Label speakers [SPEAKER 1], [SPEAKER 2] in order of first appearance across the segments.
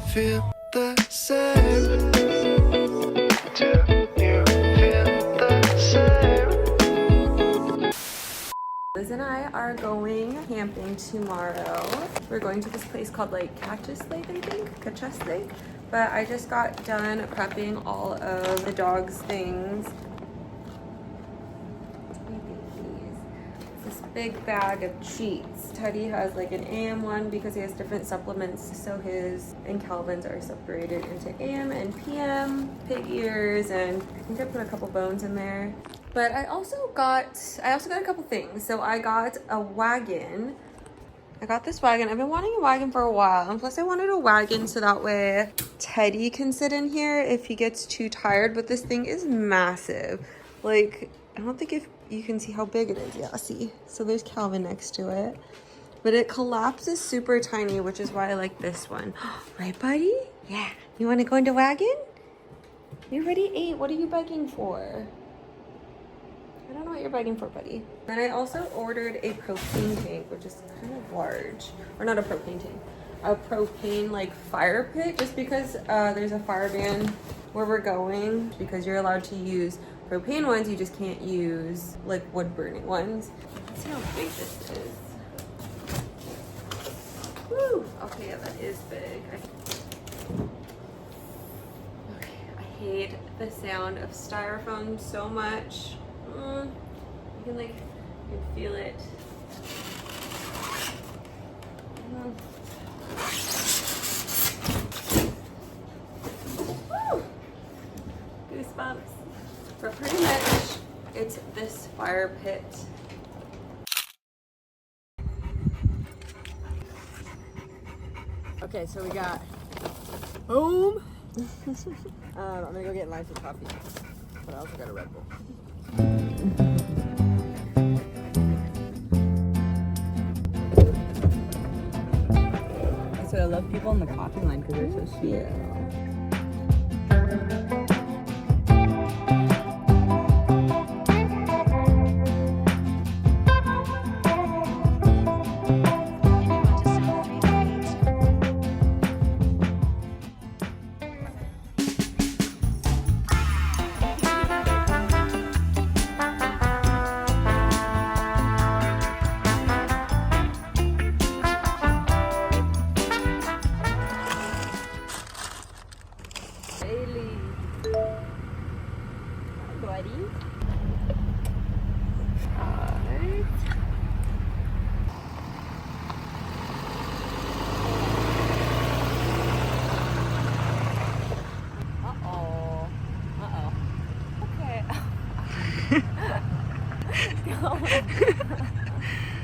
[SPEAKER 1] feel the same? Do you feel the same?
[SPEAKER 2] Liz and I are going camping tomorrow. We're going to this place called like Catches Lake, I think. Catches Lake. But I just got done prepping all of the dog's things. This big bag of treats. Teddy has like an AM one because he has different supplements, so his and Calvin's are separated into AM and PM, pig ears, and I think I put a couple bones in there. But I also got a couple things. So I got a wagon. I got this wagon. I've been wanting a wagon for a while, and plus I wanted a wagon so that way Teddy can sit in here if he gets too tired. But this thing is massive. Like, I don't think if you can see how big it is. Yeah, see. So there's Calvin next to it. But it collapses super tiny, which is why I like this one. Right, buddy? Yeah. You want to go into wagon? You already ate. What are you begging for? I don't know what you're begging for, buddy. Then I also ordered a propane tank, which is kind of large. Or not a propane tank. A propane, like, fire pit. Just because there's a fire ban where we're going. Because you're allowed to use propane ones, you just can't use like wood burning ones. Let's see how big this is. Woo! Okay, yeah, that is big. Okay, I hate the sound of styrofoam so much. You can like, you can feel it. Woo! Goosebumps. But pretty much, it's this fire pit.
[SPEAKER 3] Okay, so we got boom. I'm gonna go get in line for coffee, but I also got a Red Bull. So I love people in the coffee line because they're so sweet. Yeah.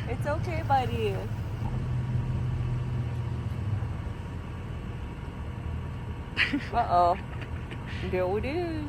[SPEAKER 3] It's okay, buddy. Uh-oh. There it is.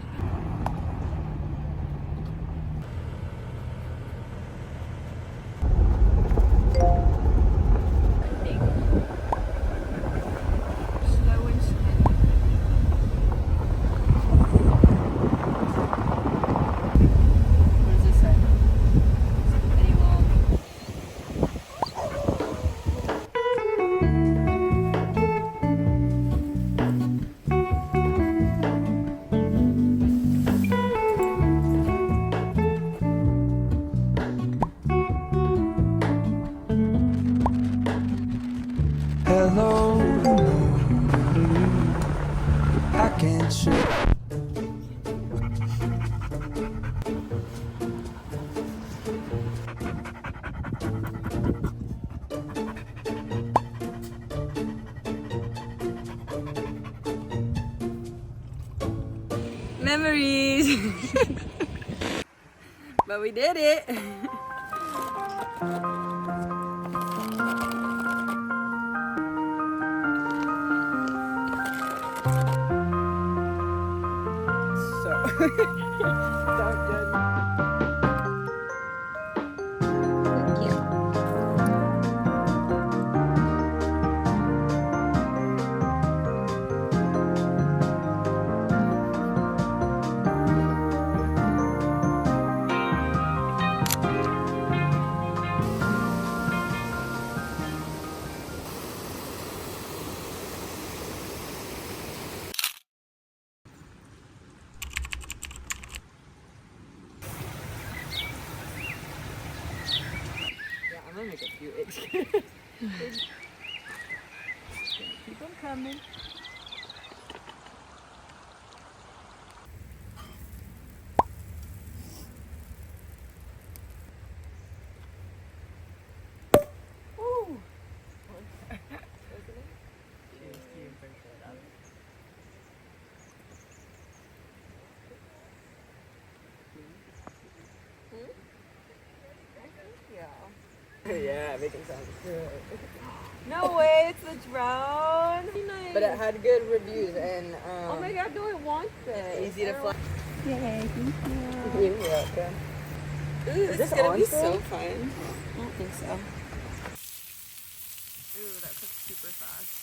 [SPEAKER 1] Hello, I can't shake.
[SPEAKER 3] Memories. But we did it. Don't judge me.
[SPEAKER 2] Thank you.
[SPEAKER 3] I'm gonna make a few eggs. Keep them coming. Woo! Yeah, making sounds good.
[SPEAKER 2] No way, it's the drone. Nice.
[SPEAKER 3] But it had good reviews and
[SPEAKER 2] Oh my god, no, I want this.
[SPEAKER 3] easy to fly.
[SPEAKER 2] Yay, thank you.
[SPEAKER 3] You're welcome.
[SPEAKER 2] Ooh, this
[SPEAKER 3] this
[SPEAKER 2] is gonna
[SPEAKER 3] on
[SPEAKER 2] be
[SPEAKER 3] still?
[SPEAKER 2] so fun. I don't think so.
[SPEAKER 3] Ooh, that took super fast.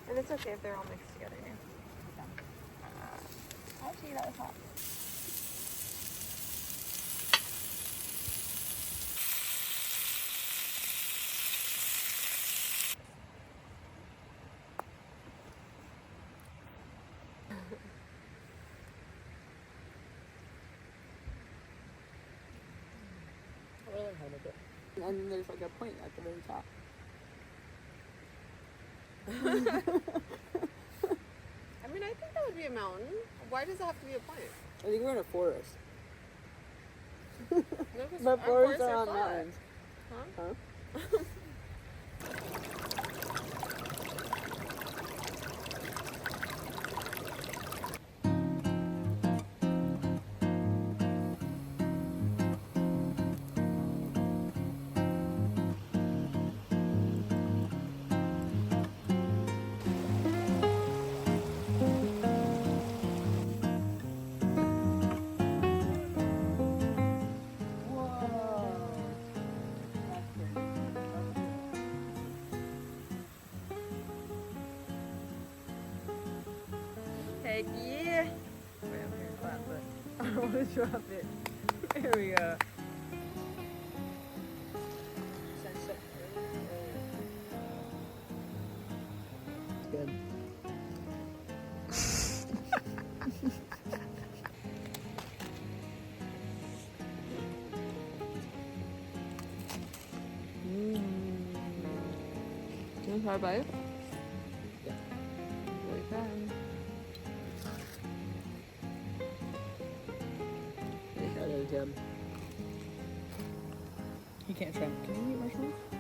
[SPEAKER 2] And it's okay if they're all mixed together now. Actually, that was hot.
[SPEAKER 3] And then there's like a point at the very top.
[SPEAKER 2] I mean, I think that would be a mountain. Why does it have to be a point?
[SPEAKER 3] I think we're in a forest.
[SPEAKER 2] No, 'cause
[SPEAKER 3] But
[SPEAKER 2] our
[SPEAKER 3] forests are on
[SPEAKER 2] flat.
[SPEAKER 3] mountains.
[SPEAKER 2] Huh?
[SPEAKER 3] Huh? Heck yeah! Wait, I'm gonna clap, but I don't want to drop it. There we go. Good.
[SPEAKER 2] Can you try a bite?
[SPEAKER 3] Yeah.
[SPEAKER 2] Really fun.
[SPEAKER 3] That is good. You can't try. Can you eat marshmallows?